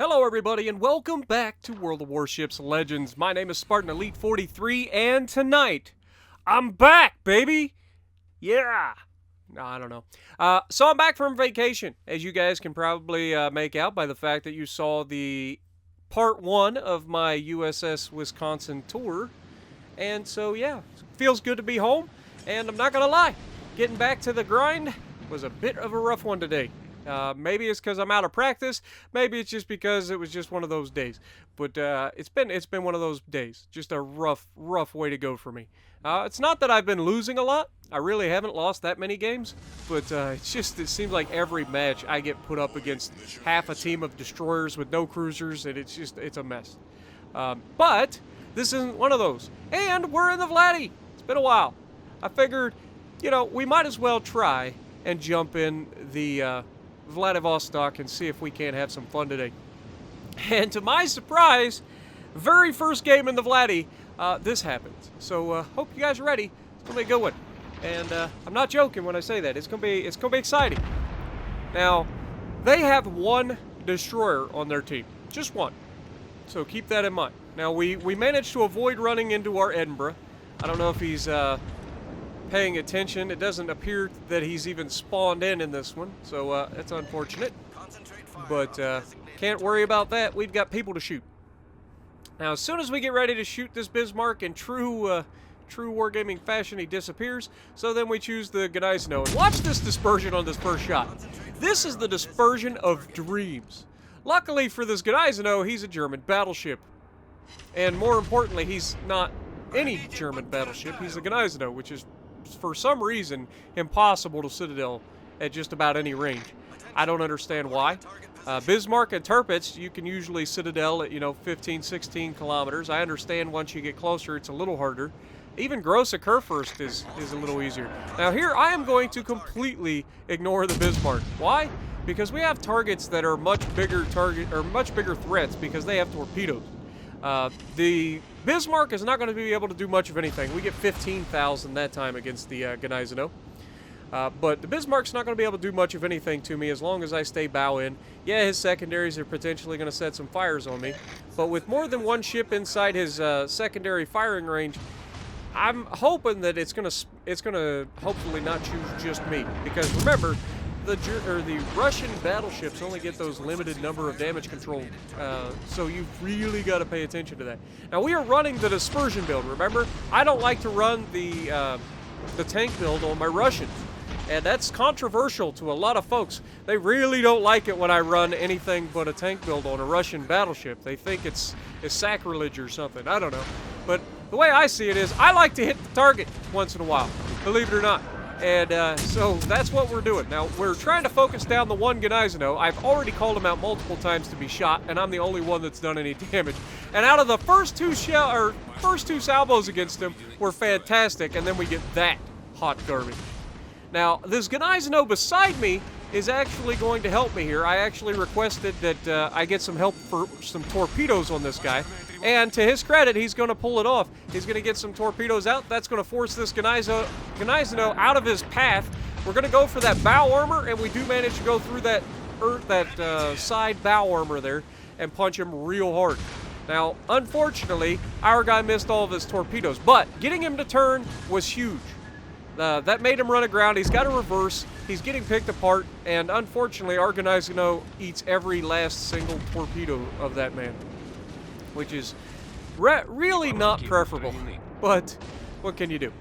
Hello everybody and welcome back to World of Warships Legends. My name is Spartan Elite 43 and tonight, I'm back, baby! Yeah! No, I don't know. So I'm back from vacation, as you guys can probably make out by the fact that you saw the part 1 of my USS Wisconsin tour. And so yeah, feels good to be home, and I'm not gonna lie, getting back to the grind was a bit of a rough one today. Maybe it's because I'm out of practice. Maybe it's just because it was just one of those days. But it's been one of those days. Just a rough way to go for me. It's not that I've been losing a lot. I really haven't lost that many games. But it seems like every match I get put up against half a team of destroyers with no cruisers, and it's a mess. But this isn't one of those. And we're in the Vladdy. It's been a while. I figured, we might as well try and jump in the Vladivostok and see if we can't have some fun today. And to my surprise, very first game in the Vladdy, this happens. So hope you guys are ready. It's gonna be a good one. And I'm not joking when I say that. It's gonna be exciting. Now, they have one destroyer on their team, just one. So keep that in mind. Now we managed to avoid running into our Edinburgh. I don't know if he's paying attention. It doesn't appear that he's even spawned in this one, so that's unfortunate. But can't worry about that. We've got people to shoot. Now, as soon as we get ready to shoot this Bismarck in true wargaming fashion, he disappears. So then we choose the Gneisno. And watch this dispersion on this first shot. This is the dispersion of dreams. Luckily for this Gneisno, he's a German battleship. And more importantly, he's not any German battleship. He's a Gneisno, which is for some reason impossible to citadel at just about any range. I don't understand why. Bismarck and Tirpitz, you can usually citadel at 15, 16 kilometers. I understand once you get closer it's a little harder. Even Grosse Kurfürst is a little easier. Now here I am going to completely ignore the Bismarck. Why? Because we have targets that are much bigger threats because they have torpedoes. The Bismarck is not going to be able to do much of anything. We get 15,000 that time against the Gneisno. But the Bismarck's not going to be able to do much of anything to me as long as I stay bow in. Yeah, his secondaries are potentially going to set some fires on me. But with more than one ship inside his secondary firing range, I'm hoping that it's going to hopefully not choose just me. Because remember, the Russian battleships only get those limited number of damage control, so you've really got to pay attention to that. Now we are running the dispersion build. Remember, I don't like to run the tank build on my Russians, and that's controversial to a lot of folks. They really don't like it when I run anything but a tank build on a Russian battleship. They think it's sacrilege or something. I don't know, but the way I see it is, I like to hit the target once in a while. Believe it or not. And so that's what we're doing. Now, we're trying to focus down the one Gneisno. I've already called him out multiple times to be shot, and I'm the only one that's done any damage. And out of the first two salvos against him were fantastic, and then we get that hot garbage. Now, this Gneisno beside me is actually going to help me here. I actually requested that I get some help for some torpedoes on this guy. And to his credit, he's going to pull it off. He's going to get some torpedoes out. That's going to force this Gneisno out of his path. We're going to go for that bow armor, and we do manage to go through that side bow armor there and punch him real hard. Now, unfortunately, our guy missed all of his torpedoes, but getting him to turn was huge. That made him run aground. He's got a reverse. He's getting picked apart, and unfortunately, our Gneisno eats every last single torpedo of that man, which is really not preferable, but what can you do?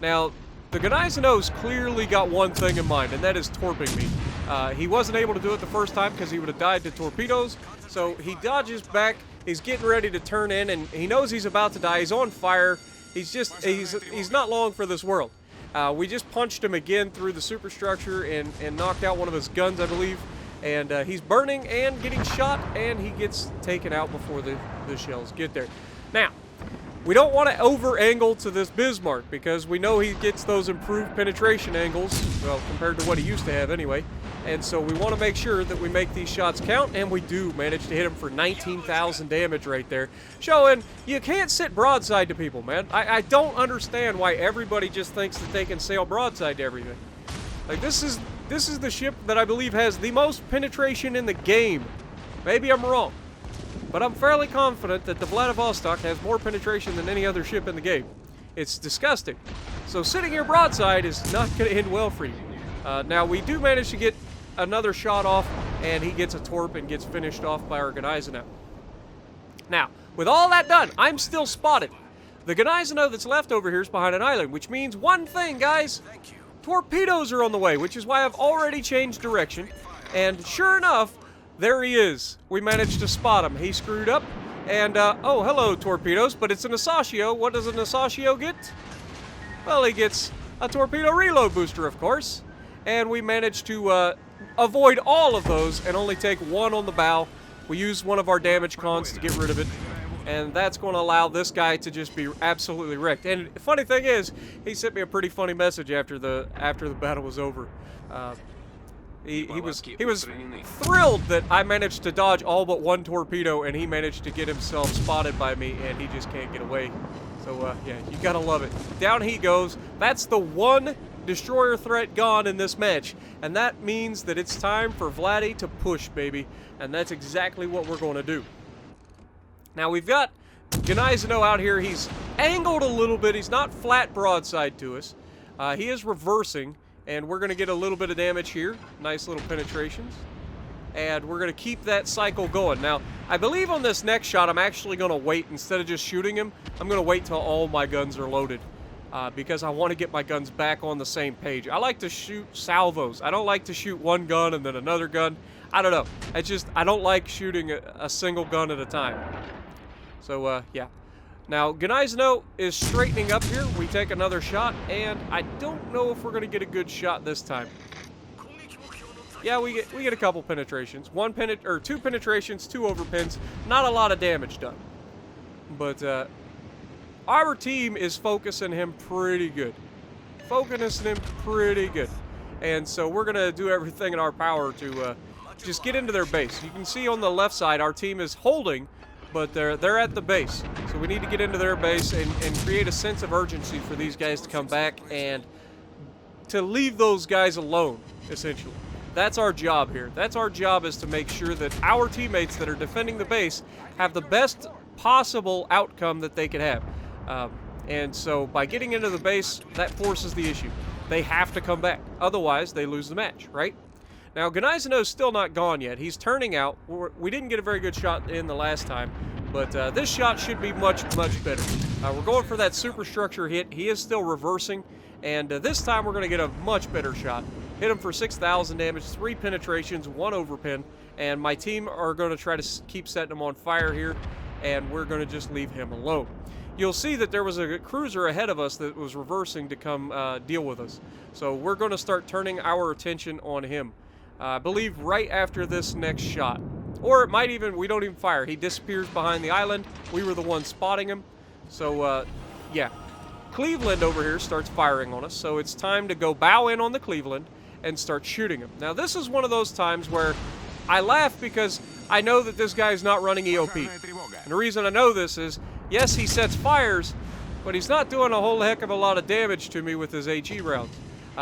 Now, the Gneisno's clearly got one thing in mind, and that is torping me. He wasn't able to do it the first time because he would have died to torpedoes, so he dodges back. He's getting ready to turn in, and he knows he's about to die. He's on fire. He's not long for this world. We just punched him again through the superstructure and knocked out one of his guns, I believe. And he's burning and getting shot, and he gets taken out before the shells get there. Now, we don't want to over-angle to this Bismarck because we know he gets those improved penetration angles, well, compared to what he used to have anyway. And so we want to make sure that we make these shots count, and we do manage to hit him for 19,000 damage right there, showing you can't sit broadside to people, man. I don't understand why everybody just thinks that they can sail broadside to everything. Like, this is the ship that I believe has the most penetration in the game. Maybe I'm wrong. but I'm fairly confident that the Vladivostok has more penetration than any other ship in the game. It's disgusting. So sitting here broadside is not going to end well for you. Now, we do manage to get another shot off, and he gets a torp and gets finished off by our Gneisenau. Now, with all that done, I'm still spotted. The Gneisenau that's left over here is behind an island, which means one thing, guys. Torpedoes are on the way, which is why I've already changed direction. And sure enough, there he is. We managed to spot him. He screwed up. And, oh, hello, torpedoes, but it's an Asashio. What does an Asashio get? Well, he gets a torpedo reload booster, of course. And we managed to avoid all of those and only take one on the bow. We used one of our damage cons to get rid of it. And that's going to allow this guy to just be absolutely wrecked. And the funny thing is, he sent me a pretty funny message after the battle was over. He was thrilled that I managed to dodge all but one torpedo, and he managed to get himself spotted by me, and he just can't get away. So yeah, you gotta love it. Down he goes. That's the one destroyer threat gone in this match, and that means that it's time for Vladdy to push, baby, and that's exactly what we're going to do. Now, we've got Gneisenau out here. He's angled a little bit. He's not flat broadside to us. He is reversing, and we're going to get a little bit of damage here. Nice little penetrations. And we're going to keep that cycle going. Now, I believe on this next shot, I'm actually going to wait. Instead of just shooting him, I'm going to wait till all my guns are loaded. Because I want to get my guns back on the same page. I like to shoot salvos. I don't like to shoot one gun and then another gun. I don't know. I don't like shooting a single gun at a time. So, yeah. Now, Gneisenau is straightening up here. We take another shot, and I don't know if we're going to get a good shot this time. Yeah, we get a couple penetrations. Two penetrations, 2 overpins. Not a lot of damage done. But, our team is focusing him pretty good. And so we're going to do everything in our power to just get into their base. You can see on the left side, our team is holding, but they're at the base. So we need to get into their base and create a sense of urgency for these guys to come back and to leave those guys alone, essentially. That's our job here. That's our job, is to make sure that our teammates that are defending the base have the best possible outcome that they can have. And so by getting into the base, that forces the issue. They have to come back. Otherwise, they lose the match, right? Now, Gneisenau's still not gone yet. He's turning out. We didn't get a very good shot in the last time, but this shot should be much, much better. We're going for that superstructure hit. He is still reversing, and this time we're going to get a much better shot. Hit him for 6,000 damage, 3 penetrations, 1 overpin, and my team are going to try to keep setting him on fire here, and we're going to just leave him alone. You'll see that there was a cruiser ahead of us that was reversing to come deal with us. So we're going to start turning our attention on him. I believe right after this next shot. Or it might even, we don't even fire. He disappears behind the island. We were the ones spotting him. So, yeah. Cleveland over here starts firing on us. So it's time to go bow in on the Cleveland and start shooting him. Now, this is one of those times where I laugh because I know that this guy is not running EOP. And the reason I know this is, yes, he sets fires, but he's not doing a whole heck of a lot of damage to me with his HE rounds.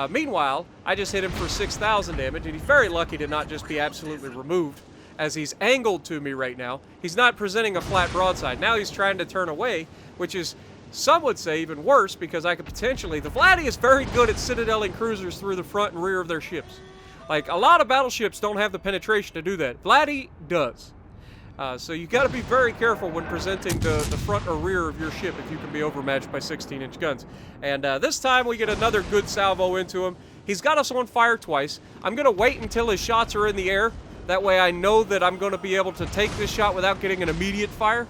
Meanwhile, I just hit him for 6,000 damage, and he's very lucky to not just be absolutely removed, as he's angled to me right now. He's not presenting a flat broadside. Now he's trying to turn away, which is, some would say, even worse, because I could potentially... The Vladdy is very good at citadeling cruisers through the front and rear of their ships. Like, a lot of battleships don't have the penetration to do that. Vladdy does. So you got to be very careful when presenting the front or rear of your ship if you can be overmatched by 16-inch guns. And this time we get another good salvo into him. He's got us on fire twice. I'm going to wait until his shots are in the air. That way I know that I'm going to be able to take this shot without getting an immediate fire.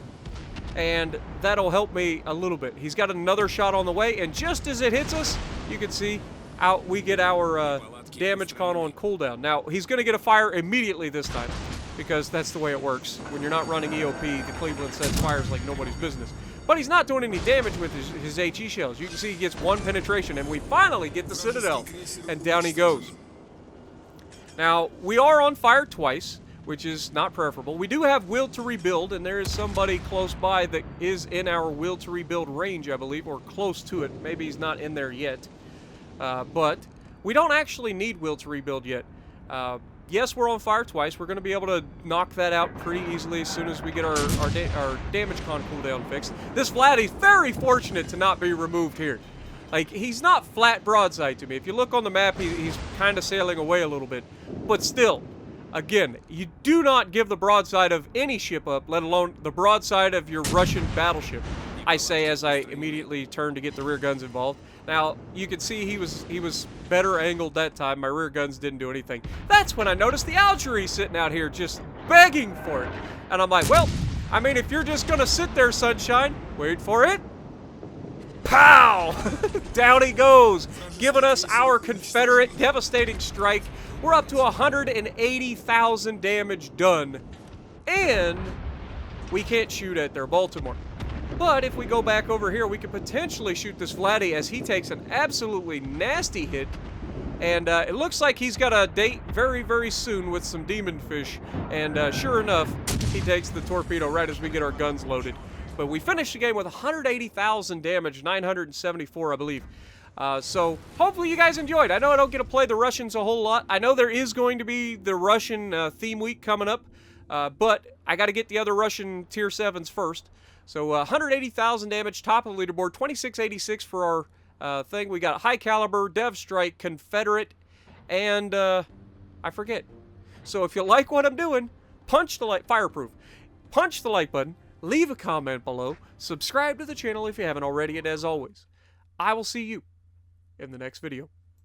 And that'll help me a little bit. He's got another shot on the way, and just as it hits us, you can see we get our damage con on cooldown. Now, he's going to get a fire immediately this time, because that's the way it works. When you're not running EOP, the Cleveland sets fires like nobody's business. But he's not doing any damage with his HE shells. You can see he gets 1 penetration, and we finally get the Citadel, and down he goes. Now, we are on fire twice, which is not preferable. We do have will to rebuild, and there is somebody close by that is in our will to rebuild range, I believe, or close to it. Maybe he's not in there yet. But we don't actually need will to rebuild yet. yes, we're on fire twice. We're going to be able to knock that out pretty easily as soon as we get our damage con cooldown fixed. This Vladdy's very fortunate to not be removed here. Like, he's not flat broadside to me. If you look on the map, he's kind of sailing away a little bit. But still, again, you do not give the broadside of any ship up, let alone the broadside of your Russian battleship, I say as I immediately turn to get the rear guns involved. Now, you can see he was better angled that time. My rear guns didn't do anything. That's when I noticed the Algerie sitting out here just begging for it. And I'm like, well, I mean, if you're just going to sit there, sunshine, wait for it. Pow! Down he goes, giving us our Confederate devastating strike. We're up to 180,000 damage done. And we can't shoot at their Baltimore. But if we go back over here, we could potentially shoot this Vladdy as he takes an absolutely nasty hit. And it looks like he's got a date very, very soon with some demon fish. And sure enough, he takes the torpedo right as we get our guns loaded. But we finished the game with 180,000 damage, 974, I believe. So hopefully you guys enjoyed. I know I don't get to play the Russians a whole lot. I know there is going to be the Russian theme week coming up. But I got to get the other Russian tier 7s first. So 180,000 damage, top of the leaderboard, 2686 for our thing. We got high caliber, dev strike, Confederate, and I forget. So if you like what I'm doing, punch the like, fireproof. Punch the like button, leave a comment below, subscribe to the channel if you haven't already, and as always, I will see you in the next video.